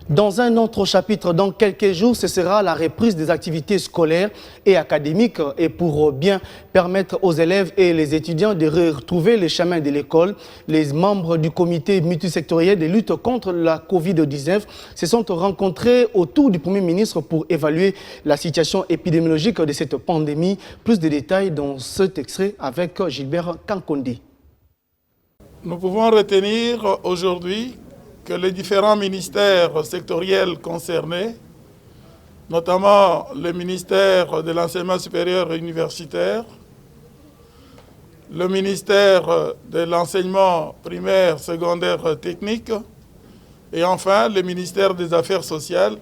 Dans un autre chapitre, dans quelques jours, ce sera la reprise des activités scolaires et académiques. Et pour bien permettre aux élèves et les étudiants de retrouver les chemins de l'école, les membres du comité multisectoriel de lutte contre la Covid-19 se sont rencontrés autour du Premier ministre pour évaluer la situation épidémiologique de cette pandémie. Plus de détails dans cet extrait avec Gilbert Kankondi. Nous pouvons retenir aujourd'hui que les différents ministères sectoriels concernés, notamment le ministère de l'enseignement supérieur et universitaire, le ministère de l'enseignement primaire, secondaire, technique, et enfin le ministère des Affaires sociales,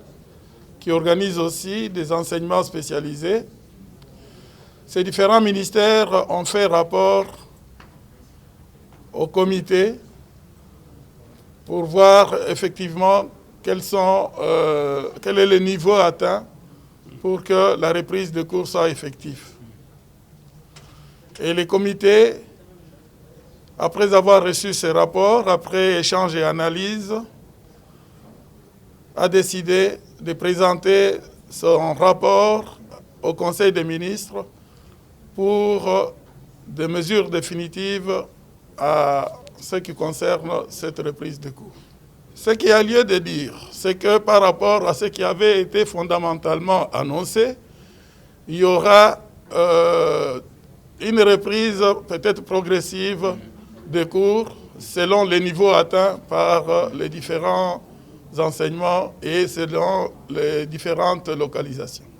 qui organise aussi des enseignements spécialisés. Ces différents ministères ont fait rapport au comité pour voir effectivement quel est le niveau atteint pour que la reprise de cours soit effective. Et le comité, après avoir reçu ces rapports, après échange et analyse, a décidé de présenter son rapport au Conseil des ministres pour des mesures définitives à ce qui concerne cette reprise de cours. Ce qu'il y a lieu de dire, c'est que par rapport à ce qui avait été fondamentalement annoncé, il y aura une reprise peut-être progressive des cours selon les niveaux atteints par les différents enseignements et selon les différentes localisations.